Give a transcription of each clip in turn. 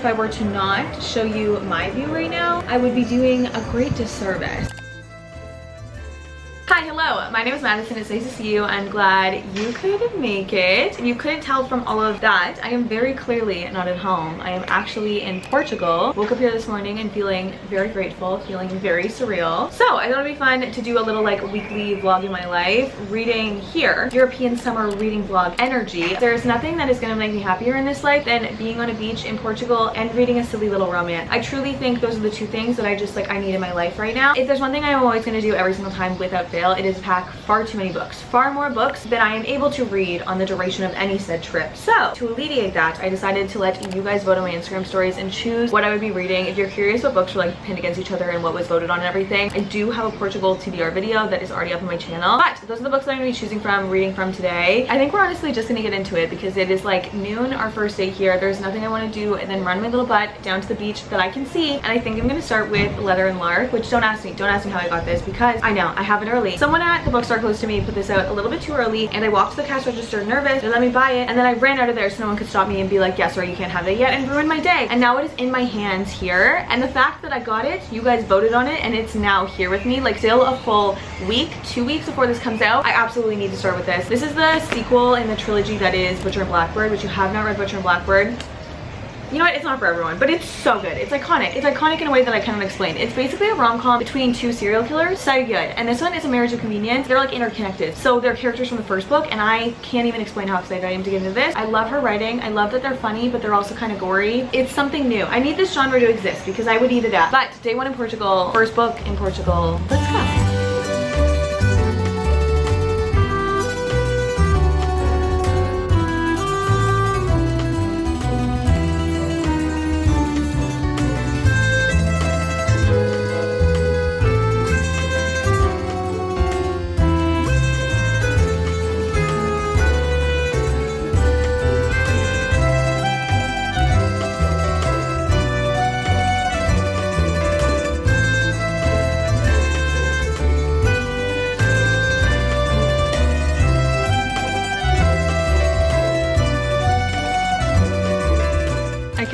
if I were to not show you my view right now, I would be doing a great disservice. Hi, hello, my name is Madison. It's nice to see you. I'm glad you could make it. If you couldn't tell from all of that, I am very clearly not at home. I am actually in Portugal. Woke up here this morning and feeling very grateful, feeling very surreal. So I thought it'd be fun to do a little like weekly vlog in my life, reading here, European summer reading vlog energy. There's nothing that is gonna make me happier in this life than being on a beach in Portugal and reading a silly little romance. I truly think those are the two things that I need in my life right now. If there's one thing I'm always gonna do every single time without fail, it is pack far too many books, far more books than I am able to read on the duration of any said trip. So to alleviate that, I decided to let you guys vote on my Instagram stories and choose what I would be reading. If you're curious what books were like pinned against each other and what was voted on and everything, I do have a Portugal TBR video that is already up on my channel. But those are the books that I'm gonna be choosing from, reading from today. I think we're honestly just gonna get into it because it is like noon, our first day here. There's nothing I want to do and then run my little butt down to the beach that I can see. And I think I'm gonna start with Leather and Lark, which don't ask me how I got this because I know I have it early. Someone at the bookstore close to me put this out a little bit too early and I walked to the cash register nervous. They let me buy it and then I ran out of there so no one could stop me and be like, yeah, sorry, you can't have it yet, and ruin my day. And now it is in my hands here, and the fact that I got it, you guys voted on it, and it's now here with me, like still a full week, 2 weeks before this comes out. I absolutely need to start with this. This is the sequel in the trilogy that is Butcher and Blackbird, which you have not read Butcher and Blackbird. You know what, it's not for everyone, but it's so good. It's iconic. It's iconic in a way that I cannot explain. It's basically a rom-com between two serial killers. So good. And this one is a marriage of convenience. They're like interconnected. So they're characters from the first book, and I can't even explain how excited I am to get into this. I love her writing. I love that they're funny, but they're also kind of gory. It's something new. I need this genre to exist because I would eat it up. But day one in Portugal, first book in Portugal. Let's go.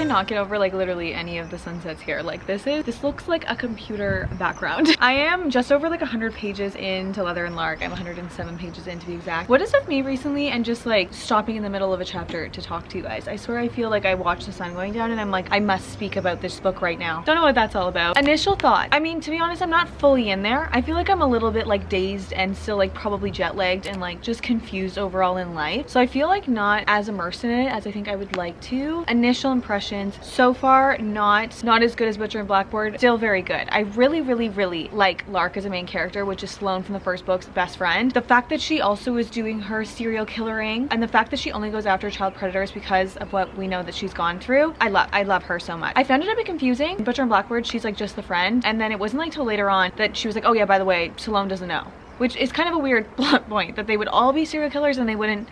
Not get over like literally any of the sunsets here. Like this looks like a computer background. I am just over like 100 pages into Leather and Lark. I'm 107 pages in to be exact. What is with me recently and just like stopping in the middle of a chapter to talk to you guys? I swear I feel like I watch the sun going down and I'm like, I must speak about this book right now. Don't know what that's all about. Initial thought. I mean, to be honest, I'm not fully in there. I feel like I'm a little bit like dazed and still like probably jet lagged and like just confused overall in life. So I feel like not as immersed in it as I think I would like to. Initial impressions so far, not as good as Butcher and Blackbird. Still very good. I really like Lark as a main character, which is Sloane from the first book's best friend. The fact that she also is doing her serial killering and the fact that she only goes after child predators because of what we know that she's gone through. I love her so much. I found it a bit confusing. Butcher and Blackbird, she's like just the friend, and then it wasn't like till later on that she was like, oh yeah, by the way, Sloane doesn't know. Which is kind of a weird plot point, that they would all be serial killers and they wouldn't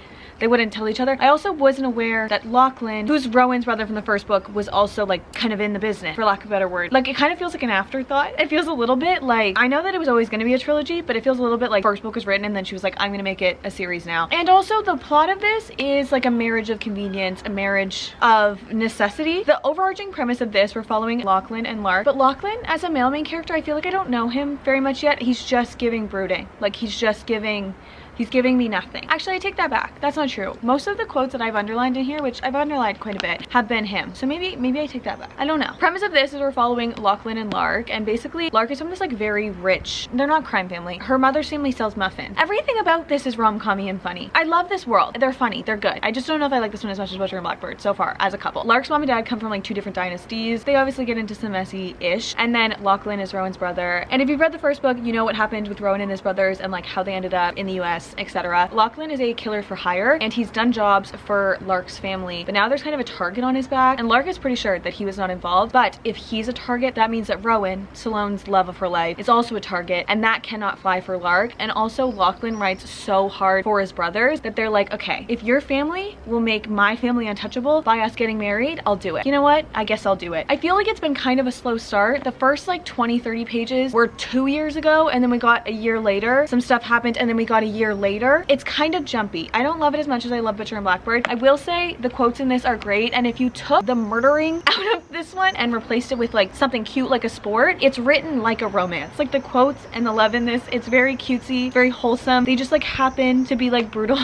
tell each other. I also wasn't aware that Lachlan, who's Rowan's brother from the first book, was also like kind of in the business, for lack of a better word. Like it kind of feels like an afterthought. It feels a little bit like, I know that it was always going to be a trilogy, but it feels a little bit like first book was written and then she was like, I'm going to make it a series now. And also the plot of this is like a marriage of convenience, a marriage of necessity. The overarching premise of this, we're following Lachlan and Lark, but Lachlan as a male main character, I feel like I don't know him very much yet. He's just giving brooding. Like he's giving me nothing. Actually, I take that back. That's not true. Most of the quotes that I've underlined in here, which I've underlined quite a bit, have been him. So maybe I take that back. I don't know. Premise of this is we're following Lachlan and Lark, and basically Lark is from this like very rich, they're not crime family. Her mother's family sells muffins. Everything about this is rom-com-y and funny. I love this world. They're funny. They're good. I just don't know if I like this one as much as Butcher and Blackbird so far as a couple. Lark's mom and dad come from like two different dynasties. They obviously get into some messy-ish. And then Lachlan is Rowan's brother. And if you've read the first book, you know what happened with Rowan and his brothers and like how they ended up in the US, etc. Lachlan is a killer for hire and he's done jobs for Lark's family, but now there's kind of a target on his back and Lark is pretty sure that he was not involved. But if he's a target, that means that Rowan, Sloane's love of her life, is also a target, and that cannot fly for Lark. And also Lachlan writes so hard for his brothers that they're like, okay, if your family will make my family untouchable by us getting married, I'll do it. You know what? I guess I'll do it. I feel like it's been kind of a slow start. The first like 20-30 pages were 2 years ago, and then we got a year later, some stuff happened, and then we got a year later. It's kind of jumpy. I don't love it as much as I love Butcher and Blackbird. I will say the quotes in this are great, and if you took the murdering out of this one and replaced it with like something cute like a sport, it's written like a romance. Like the quotes and the love in this, it's very cutesy, very wholesome. They just like happen to be like brutal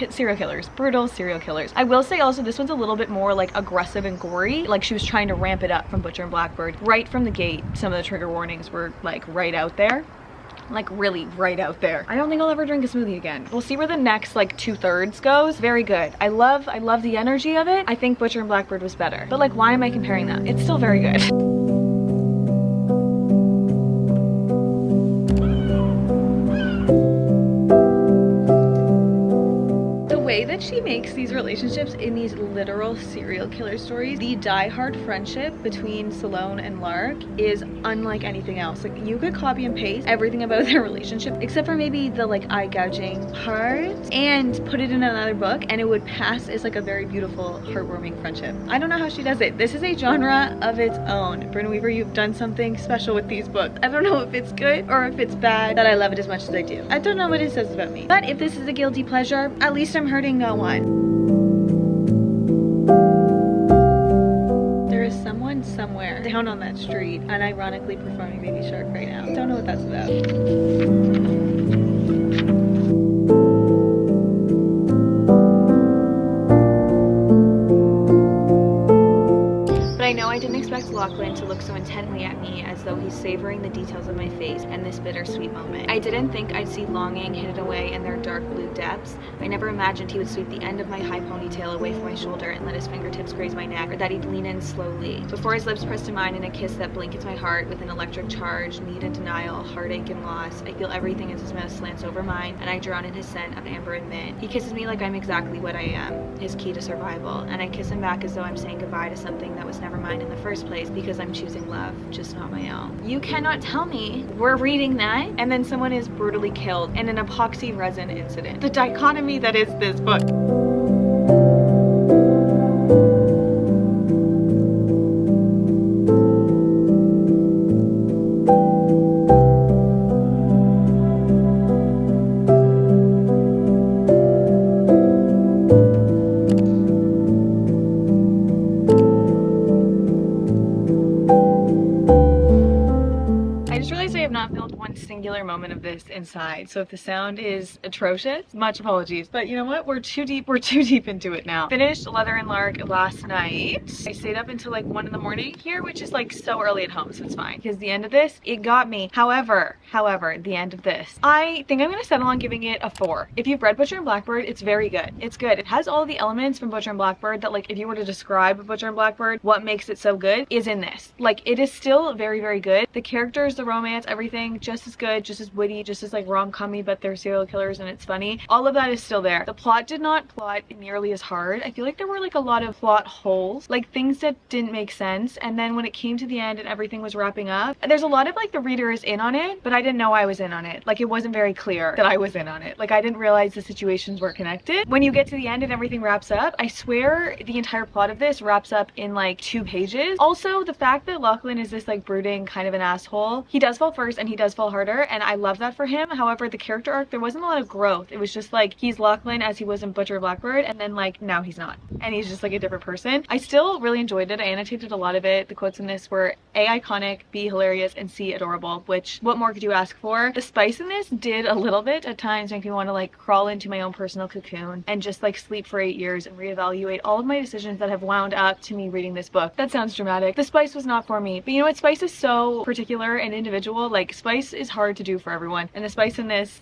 serial killers. I will say also this one's a little bit more like aggressive and gory. Like she was trying to ramp it up from Butcher and Blackbird. Right from the gate, some of the trigger warnings were like right out there. Like really right out there. I don't think I'll ever drink a smoothie again. We'll see where the next like 2/3 goes. Very good. I love the energy of it. I think Butcher and Blackbird was better. But like, why am I comparing them? It's still very good. That she makes these relationships in these literal serial killer stories, the die-hard friendship between Salone and Lark is unlike anything else. Like you could copy and paste everything about their relationship except for maybe the like eye gouging part and put it in another book and it would pass as like a very beautiful, heartwarming friendship. I don't know how she does it. This is a genre of its own. Brynn Weaver, you've done something special with these books. I don't know if it's good or if it's bad that I love it as much as I do. I don't know what it says about me. But if this is a guilty pleasure, at least I'm hurting no one. There is someone somewhere down on that street unironically performing Baby Shark right now. Don't know what that's about. I know I didn't expect Lachlan to look so intently at me as though he's savoring the details of my face and this bittersweet moment. I didn't think I'd see longing hidden away in their dark blue depths. I never imagined he would sweep the end of my high ponytail away from my shoulder and let his fingertips graze my neck, or that he'd lean in slowly. Before his lips pressed to mine in a kiss that blankets my heart with an electric charge, need and denial, heartache and loss, I feel everything as his mouth slants over mine and I drown in his scent of amber and mint. He kisses me like I'm exactly what I am, his key to survival, and I kiss him back as though I'm saying goodbye to something that was never mine in the first place because I'm choosing love, just not my own. You cannot tell me we're reading that and then someone is brutally killed in an epoxy resin incident. The dichotomy that is this book. Singular moment of this inside, so if the sound is atrocious, much apologies, but you know what, we're too deep into it now. Finished Leather and Lark last night. I stayed up until like 1 in the morning here, which is like so early at home, so it's fine because the end of this, it got me. However, the end of this, I think I'm gonna settle on giving it a 4. If you've read Butcher and Blackbird, it's very good. It's good. It has all the elements from Butcher and Blackbird that, like, if you were to describe Butcher and Blackbird, what makes it so good is in this. Like, it is still very, very good. The characters, the romance, everything just as good, just as witty, just as like rom-commy, but they're serial killers and it's funny. All of that is still there. The plot did not plot nearly as hard. I feel like there were like a lot of plot holes, like things that didn't make sense, and then when it came to the end and everything was wrapping up, there's a lot of like the reader is in on it, but I didn't know I was in on it. Like, it wasn't very clear that I was in on it. Like, I didn't realize the situations were connected. When you get to the end and everything wraps up, I swear the entire plot of this wraps up in like 2 pages. Also, the fact that Lachlan is this like brooding kind of an asshole, he does fall first and he does fall harder, and I love that for him. However, the character arc, there wasn't a lot of growth. It was just like he's Lachlan as he was in Butcher Blackbird, and then like now he's not, and he's just like a different person. I still really enjoyed it. I annotated a lot of it. The quotes in this were A, iconic, B, hilarious, and C, adorable, which what more could you ask for? The spice in this did a little bit at times make me want to like crawl into my own personal cocoon and just like sleep for 8 years and reevaluate all of my decisions that have wound up to me reading this book. That sounds dramatic. The spice was not for me, but you know what? Spice is so particular and individual. Like, spice is hard to do for everyone, and the spice in this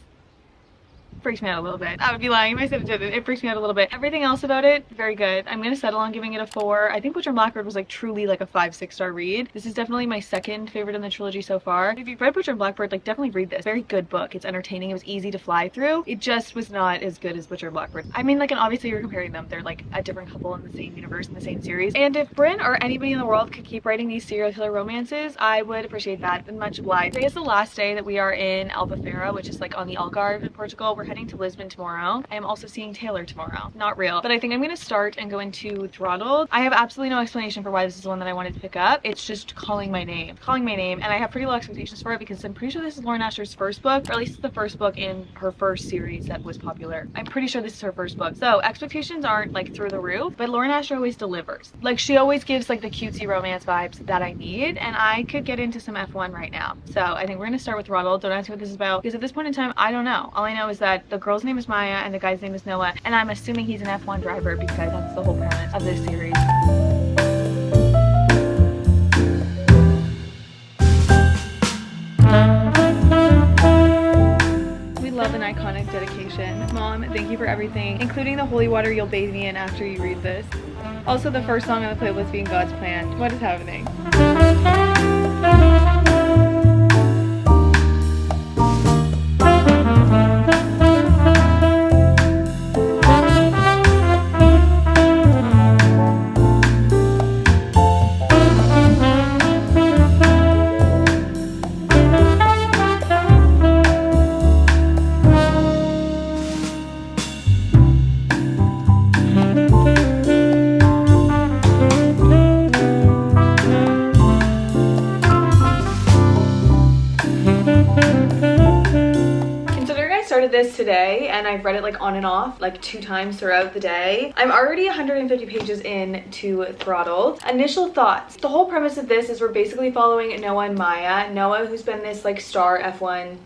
freaks me out a little bit. I would be lying if I said it didn't. It freaks me out a little bit. Everything else about it, very good. I'm gonna settle on giving it a 4. I think Butcher and Blackbird was like truly like a 5-6 star read. This is definitely my second favorite in the trilogy so far. If you've read Butcher and Blackbird, like, definitely read this. Very good book. It's entertaining. It was easy to fly through. It just was not as good as Butcher and Blackbird. I mean, like, and obviously you're comparing them. They're like a different couple in the same universe, in the same series. And if Brynn or anybody in the world could keep writing these serial killer romances, I would appreciate that, and much obliged. Today is the last day that we are in Albufeira, which is like on the Algarve in Portugal. We're heading to Lisbon tomorrow. I am also seeing Taylor tomorrow. Not real, but I think I'm gonna start and go into Throttled. I have absolutely no explanation for why this is the one that I wanted to pick up. It's just calling my name, and I have pretty low expectations for it because I'm pretty sure this is Lauren Asher's first book, or at least it's the first book in her first series that was popular. I'm pretty sure this is her first book, so expectations aren't like through the roof, but Lauren Asher always delivers. Like, she always gives like the cutesy romance vibes that I need, and I could get into some F1 right now. So I think we're gonna start with Throttled. Don't ask me what this is about because at this point in time I don't know. All I know is that the girl's name is Maya and the guy's name is Noah, and I'm assuming he's an F1 driver because that's the whole premise of this series. Love an iconic dedication. Mom, thank you for everything, including the holy water you'll bathe me in after you read this. Also, the first song on the playlist being God's Plan. What is happening? This today and I've read it like on and off like 2 times throughout the day. I'm already 150 pages in to Throttled. Initial thoughts. The whole premise of this is we're basically following Noah and Maya. Noah, who's been this like star F1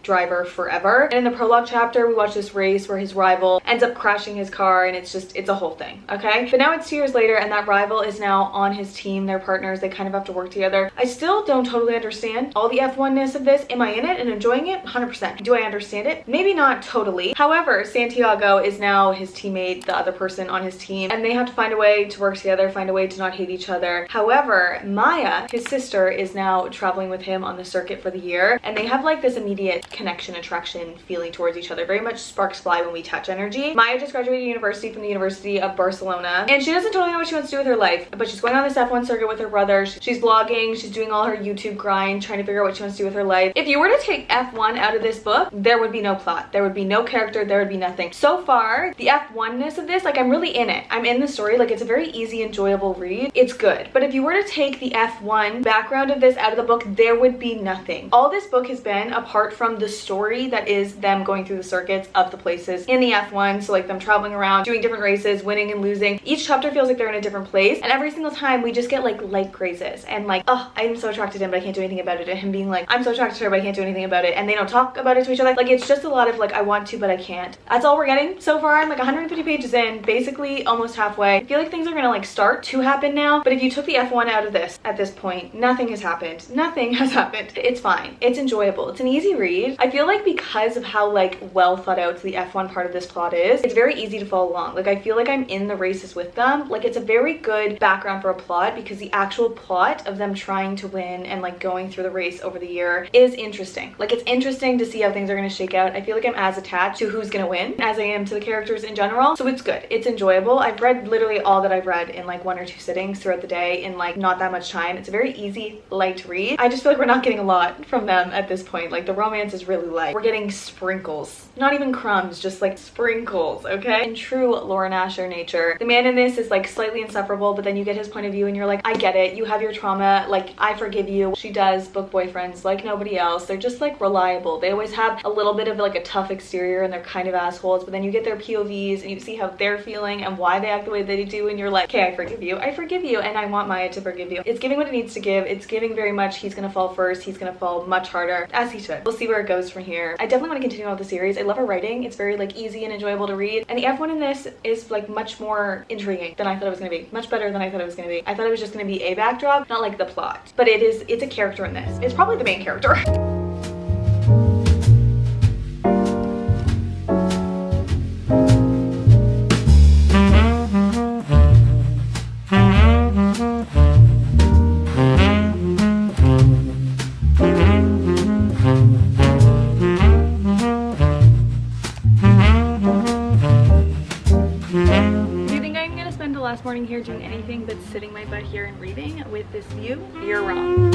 driver forever, and in the prologue chapter we watch this race where his rival ends up crashing his car, and it's a whole thing, okay? But now it's 2 years later and that rival is now on his team. They're partners, they kind of have to work together. I still don't totally understand all the F1-ness of this. Am I in it and enjoying it? 100%. Do I understand it? Maybe not totally. However, Santiago is now his teammate, the other person on his team, and they have to find a way to work together, find a way to not hate each other. However, Maya, his sister, is now traveling with him on the circuit for the year, and they have like this immediate connection, attraction, feeling towards each other. Very much sparks fly when we touch energy. Maya just graduated university from the University of Barcelona, and she doesn't totally know what she wants to do with her life, but she's going on this F1 circuit with her brother. She's blogging, she's doing all her YouTube grind, trying to figure out what she wants to do with her life. If you were to take F1 out of this book, there would be no plot, there would be no character, there would be nothing. So far, the F1-ness of this, like, I'm really in it. I'm in the story. Like, it's a very easy, enjoyable read. It's good. But if you were to take the F1 background of this out of the book, there would be nothing. All this book has been, apart from the story that is them going through the circuits of the places in the F1, so like them traveling around, doing different races, winning and losing. Each chapter feels like they're in a different place, and every single time we just get like light grazes and like, oh, I'm so attracted to him but I can't do anything about it, and him being like, I'm so attracted to her but I can't do anything about it, and they don't talk about it to each other. Like, it's just a lot of like, I want to but I can't. That's all we're getting so far. I'm like 150 pages in, basically almost halfway. I feel like things are gonna like start to happen now, but if you took the F1 out of this at this point, nothing has happened. Nothing has happened. It's fine. It's enjoyable. It's an easy read. I feel like because of how like well thought out the F1 part of this plot is, it's very easy to follow along. Like, I feel like I'm in the races with them. Like, it's a very good background for a plot because the actual plot of them trying to win and like going through the race over the year is interesting. Like, it's interesting to see how things are going to shake out. I feel like I'm as attached to who's gonna win as I am to the characters in general, so it's good. It's enjoyable. I've read literally all that I've read in like 1 or 2 sittings throughout the day in like not that much time. It's a very easy, light read. I just feel like we're not getting a lot from them at this point. Like, the romance is really light. We're getting sprinkles, not even crumbs, just like sprinkles, okay? In true Lauren Asher nature, the man in this is like slightly insufferable, but then you get his point of view and you're like, I get it, you have your trauma, like, I forgive you. She does book boyfriends like nobody else. They're just like reliable. They always have a little bit of like a tough exterior and they're kind of assholes, but then you get their POVs and you see how they're feeling and why they act the way they do, and you're like, okay, I forgive you, and I want Maya to forgive you. It's giving what it needs to give. It's giving very much he's gonna fall first, he's gonna fall much harder, as he should. We'll see where it goes from here. I definitely want to continue on with the series. I love her writing. It's very like easy and enjoyable to read, and the F1 in this is like much more intriguing than I thought it was gonna be. Much better than I thought it was gonna be. I thought it was just gonna be a backdrop, not like the plot, but it's a character in this. It's probably the main character. Morning here doing anything but sitting my butt here and reading with this view, you're wrong.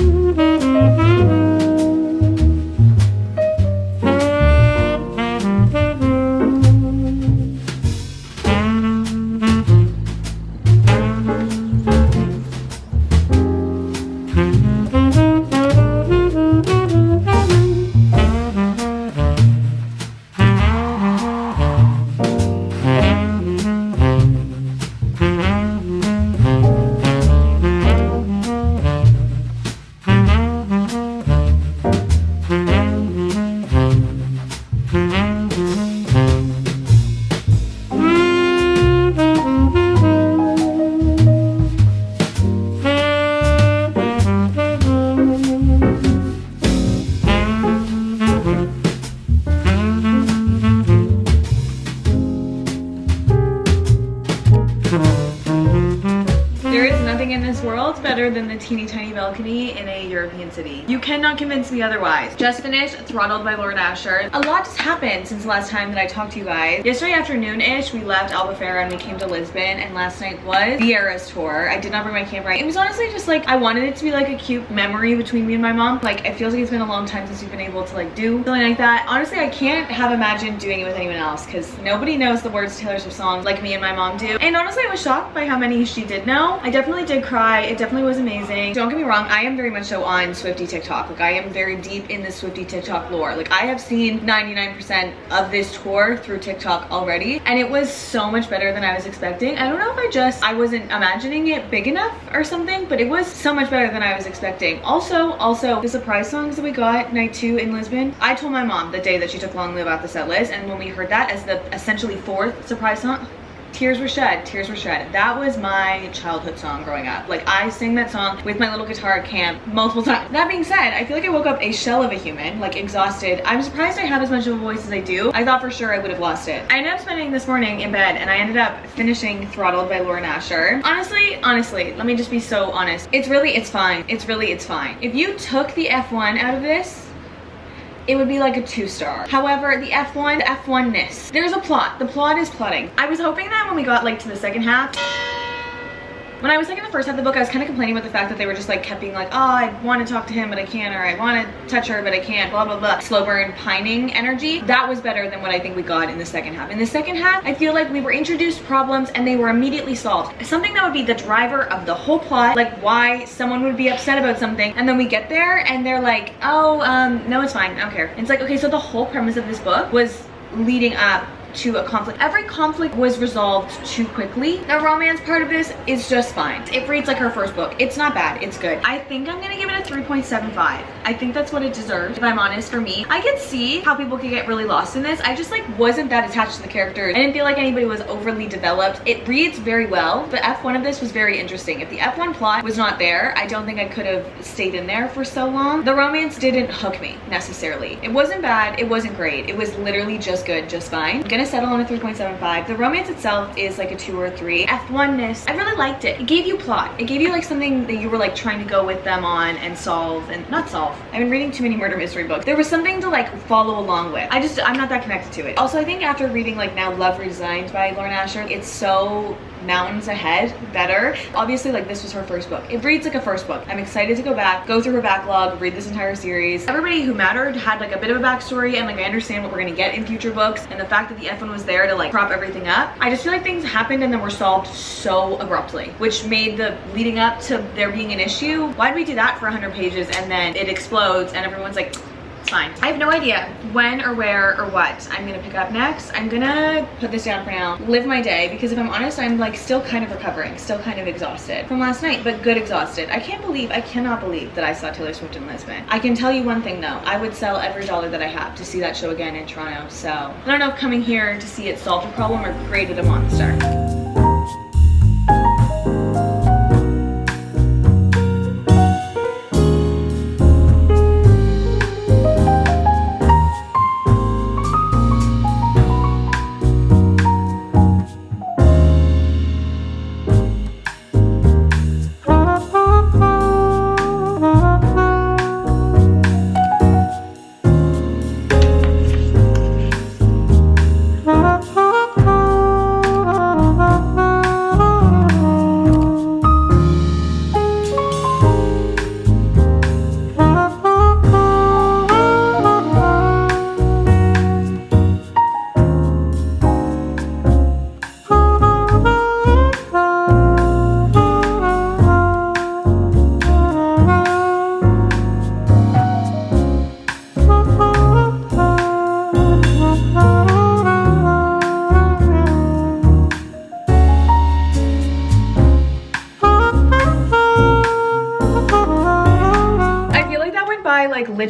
better than the teeny tiny balcony in a European city. You cannot convince me otherwise. Just finished Throttled by Lauren Asher. A lot has happened since the last time that I talked to you guys. Yesterday afternoon-ish, we left Albufeira and we came to Lisbon, and last night was the Eras tour. I did not bring my camera. It was honestly just like, I wanted it to be like a cute memory between me and my mom. Like, it feels like it's been a long time since we've been able to like do something like that. Honestly, I can't have imagined doing it with anyone else because nobody knows the words to Taylor Swift songs like me and my mom do. And honestly, I was shocked by how many she did know. I definitely did cry. It definitely was amazing. Don't get me wrong, I am very much so on Swiftie TikTok. Like, I am very deep in the Swiftie TikTok lore. Like, I have seen 99% of this tour through TikTok already, and it was so much better than I was expecting. I don't know if I wasn't imagining it big enough or something, but it was so much better than I was expecting. Also, the surprise songs that we got night 2 in Lisbon, I told my mom the day that she took Long Live out the set list, and when we heard that as the essentially 4th surprise song, tears were shed, tears were shed. That was my childhood song growing up. Like, I sing that song with my little guitar at camp multiple times. That being said, I feel like I woke up a shell of a human, like exhausted. I'm surprised I have as much of a voice as I do. I thought for sure I would have lost it. I ended up spending this morning in bed, and I ended up finishing Throttled by Lauren Asher. Honestly, let me just be so honest. It's fine. It's fine. If you took the F1 out of this, it would be like a 2-star. However, the F1-ness. There's a plot. The plot is plotting. I was hoping that when we got like to the second half, when I was like in the first half of the book, I was kind of complaining about the fact that they were just like kept being like, oh, I want to talk to him, but I can't, or I want to touch her, but I can't, blah, blah, blah. Slow burn, pining energy. That was better than what I think we got in the second half. In the second half, I feel like we were introduced problems and they were immediately solved. Something that would be the driver of the whole plot, like why someone would be upset about something, and then we get there and they're like, oh, no, it's fine, I don't care. And it's like, okay, so the whole premise of this book was leading up to a conflict. Every conflict was resolved too quickly. The romance part of this is just fine. It reads like her first book. It's not bad, it's good. I think I'm gonna give it a 3.75. I think that's what it deserved, if I'm honest. For me, I could see how people could get really lost in this. I just like wasn't that attached to the characters. I didn't feel like anybody was overly developed. It reads very well. The F1 of this was very interesting. If the F1 plot was not there, I don't think I could have stayed in there for so long. The romance didn't hook me necessarily. It wasn't bad, it wasn't great. It was literally just good, just fine. I'm gonna settle on a 3.75. The romance itself is like a 2 or 3. F1-ness, I really liked it. It gave you plot. It gave you like something that you were like trying to go with them on and solve, and not solve. I've been reading too many murder mystery books. There was something to like follow along with. I'm not that connected to it. Also, I think after reading like now Love Redesigned by Lauren Asher, it's so mountains ahead better. Obviously, like, this was her first book. It reads like a first book. I'm excited to go back, go through her backlog, read this entire series. Everybody who mattered had like a bit of a backstory, and like I understand what we're gonna get in future books, and the fact that the F1 was there to like prop everything up. I just feel like things happened and then were solved so abruptly, which made the leading up to there being an issue. Why'd we do that for 100 pages and then it explodes and everyone's like, fine. I have no idea when or where or what I'm gonna pick up next. I'm gonna put this down for now, live my day, because if I'm honest, I'm like still kind of recovering, still kind of exhausted from last night, but good exhausted. I cannot believe that I saw Taylor Swift in Lisbon. I can tell you one thing though, I would sell every dollar that I have to see that show again in Toronto. So I don't know if coming here to see it solved a problem or created a monster.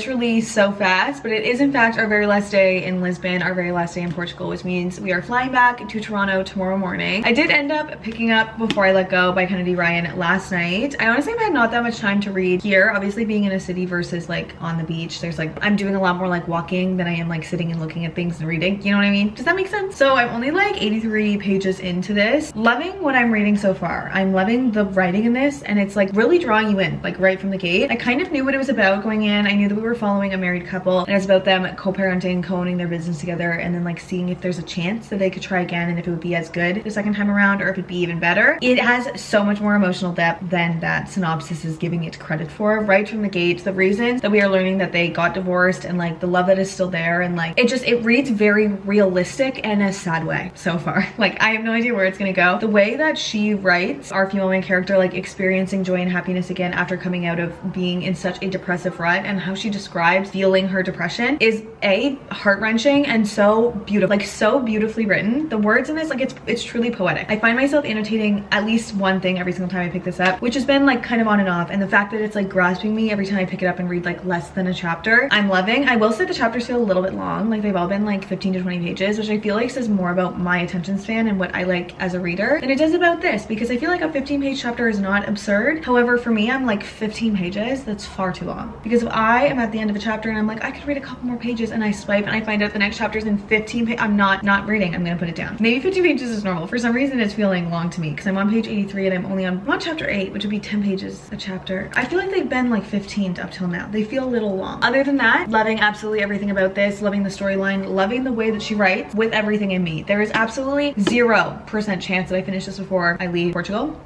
literally so fast, but it is in fact our very last day in Lisbon, our very last day in Portugal, which means we are flying back to Toronto tomorrow morning. I did end up picking up Before I Let Go by Kennedy Ryan last night. I honestly have had not that much time to read here. Obviously being in a city versus like on the beach, there's like, I'm doing a lot more like walking than I am like sitting and looking at things and reading. You know what I mean? Does that make sense? So I'm only like 83 pages into this. Loving what I'm reading so far. I'm loving the writing in this, and it's like really drawing you in like right from the gate. I kind of knew what it was about going in. I knew that we were following a married couple and it's about them co-parenting, co-owning their business together, and then like seeing if there's a chance that they could try again and if it would be as good the second time around or if it'd be even better. It has so much more emotional depth than that synopsis is giving it credit for. Right from the gate, the reasons that we are learning that they got divorced and like the love that is still there, and like it reads very realistic in a sad way so far. Like I have no idea where it's gonna go. The way that she writes our female main character like experiencing joy and happiness again after coming out of being in such a depressive rut, and how she describes feeling her depression is heart-wrenching and so beautiful, like so beautifully written. The words in this, like it's truly poetic. I find myself annotating at least one thing every single time I pick this up, which has been like kind of on and off, and the fact that it's like grasping me every time I pick it up and read like less than a chapter, I'm loving. I will say the chapters feel a little bit long, like they've all been like 15 to 20 pages, which I feel like says more about my attention span and what I like as a reader than it does about this, because I feel like a 15-page chapter is not absurd. However, for me, I'm like 15 pages, that's far too long, because if I am at the end of a chapter and I'm like, I could read a couple more pages, and I swipe and I find out the next chapter's in 15 pages, I'm not reading. I'm gonna put it down. Maybe 15 pages is normal. For some reason it's feeling long to me because I'm on page 83 and I'm only on chapter 8, which would be 10 pages a chapter. I feel like they've been like 15 up till now. They feel a little long. Other than that, loving absolutely everything about this, loving the storyline, loving the way that she writes with everything in me. There is absolutely 0% chance that I finish this before I leave Portugal.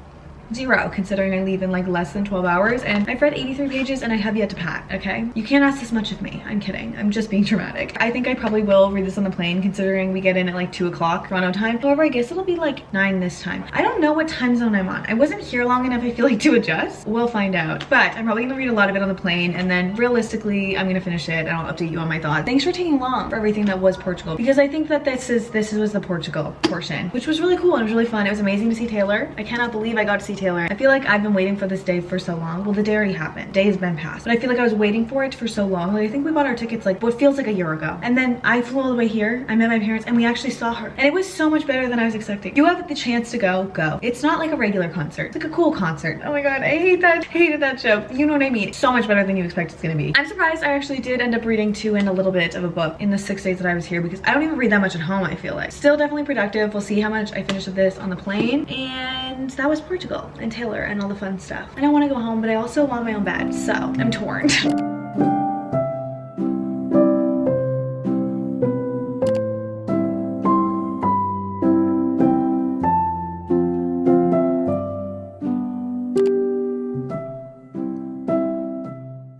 0, considering I leave in like less than 12 hours, and I've read 83 pages and I have yet to pack. Okay, you can't ask this much of me. I'm kidding. I'm just being dramatic. I think I probably will read this on the plane, considering we get in at like 2 o'clock Toronto time. However, I guess it'll be like 9 this time. I don't know what time zone I'm on. I wasn't here long enough, I feel like, to adjust. We'll find out, but I'm probably gonna read a lot of it on the plane, and then realistically I'm gonna finish it and I'll update you on my thoughts. Thanks for taking long for everything that was Portugal, because I think that this was the Portugal portion, which was really cool and it was really fun. It was amazing to see Taylor. I cannot believe I got to see Taylor. I feel like I've been waiting for this day for so long. Well, the day already happened. Day has been passed. But I feel like I was waiting for it for so long. Like I think we bought our tickets like what feels like a year ago. And then I flew all the way here. I met my parents and we actually saw her. And it was so much better than I was expecting. You have the chance to go. It's not like a regular concert. It's like a cool concert. Oh my god, I hate that. Hated that show. You know what I mean? So much better than you expect it's gonna be. I'm surprised I actually did end up reading 2 and a little bit of a book in the 6 days that I was here, because I don't even read that much at home, I feel like. Still definitely productive. We'll see how much I finish of this on the plane. And that was Portugal and Taylor and all the fun stuff. I don't want to go home, but I also want my own bed, so I'm torn.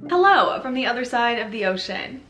Hello from the other side of the ocean.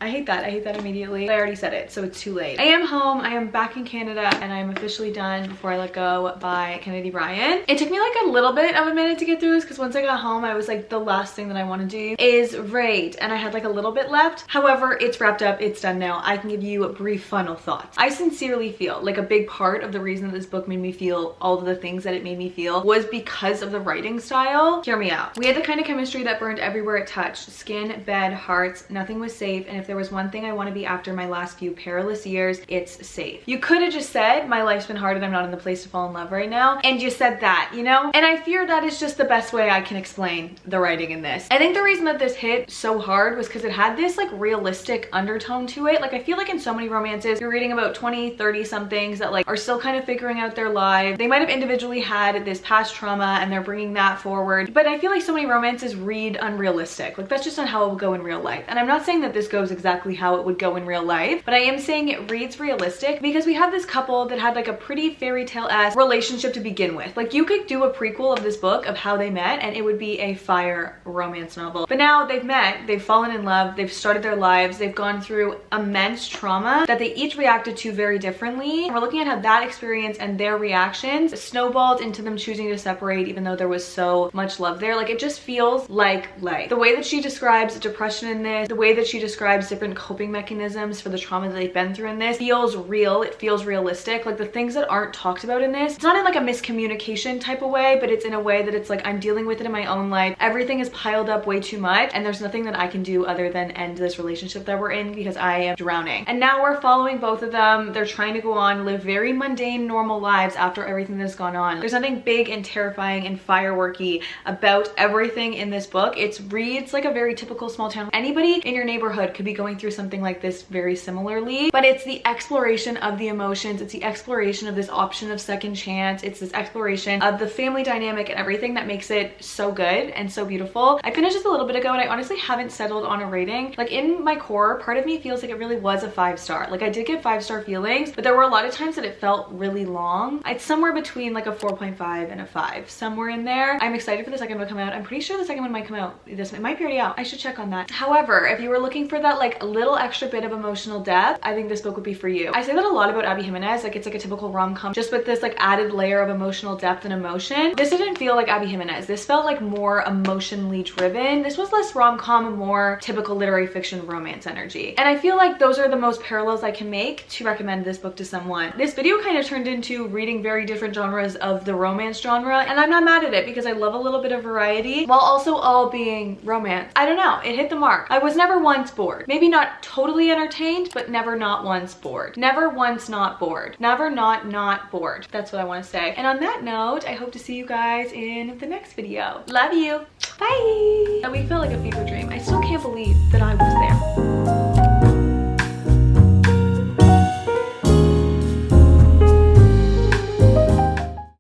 I hate that immediately. I already said it, so it's too late. I am home, I am back in Canada, and I'm officially done Before I Let Go by Kennedy Ryan. It took me like a little bit of a minute to get through this, because once I got home, I was like, the last thing that I want to do is rate, and I had like a little bit left. However, it's wrapped up, it's done now. I can give you brief final thoughts. I sincerely feel like a big part of the reason that this book made me feel all of the things that it made me feel was because of the writing style. Hear me out. We had the kind of chemistry that burned everywhere it touched. Skin, bed, hearts, nothing was safe, and if there was one thing I want to be after my last few perilous years, it's safe. You could have just said, my life's been hard and I'm not in the place to fall in love right now, and you said that, you know? And I fear that is just the best way I can explain the writing in this. I think the reason that this hit so hard was because it had this like realistic undertone to it. Like I feel like in so many romances, you're reading about 20, 30 somethings that like are still kind of figuring out their lives. They might have individually had this past trauma and they're bringing that forward. But I feel like so many romances read unrealistic. Like that's just not how it will go in real life. And I'm not saying that this goes exactly how it would go in real life, but I am saying it reads realistic because we have this couple that had like a pretty fairy tale-esque relationship to begin with. Like you could do a prequel of this book of how they met and it would be a fire romance novel. But now they've met, they've fallen in love, they've started their lives, they've gone through immense trauma that they each reacted to very differently. And we're looking at how that experience and their reactions snowballed into them choosing to separate even though there was so much love there. Like it just feels like life. The way that she describes depression in this, the way that she describes lives, different coping mechanisms for the trauma that they've been through in this. It feels real, it feels realistic. Like the things that aren't talked about in this, it's not in like a miscommunication type of way, but it's in a way that it's like I'm dealing with it in my own life. Everything is piled up way too much and there's nothing that I can do other than end this relationship that we're in because I am drowning. And now we're following both of them. They're trying to go on, live very mundane, normal lives after everything that's gone on. There's nothing big and terrifying and fireworky about everything in this book. It reads like a very typical small town. Anybody in your neighborhood could be going through something like this very similarly, but it's the exploration of the emotions. It's the exploration of this option of second chance. It's this exploration of the family dynamic and everything that makes it so good and so beautiful. I finished this a little bit ago and I honestly haven't settled on a rating. Like in my core, part of me feels like it really was a 5-star. Like I did get 5-star feelings, but there were a lot of times that it felt really long. It's somewhere between like a 4.5 and a 5, somewhere in there. I'm excited for the second book to come out. I'm pretty sure the second one might come out. It might be already out. I should check on that. However, if you were looking for that like little extra bit of emotional depth, I think this book would be for you. I say that a lot about Abby Jimenez. Like it's like a typical rom-com just with this like added layer of emotional depth and emotion. This didn't feel like Abby Jimenez. This felt like more emotionally driven. This was less rom-com and more typical literary fiction romance energy. And I feel like those are the most parallels I can make to recommend this book to someone. This video kind of turned into reading very different genres of the romance genre, and I'm not mad at it because I love a little bit of variety while also all being romance. I don't know, it hit the mark. I was never once bored. Maybe not totally entertained, but never not once bored. Never once not bored. Never not bored. That's what I want to say. And on that note, I hope to see you guys in the next video. Love you. Bye. That week felt like a fever dream. I still can't believe that I was there.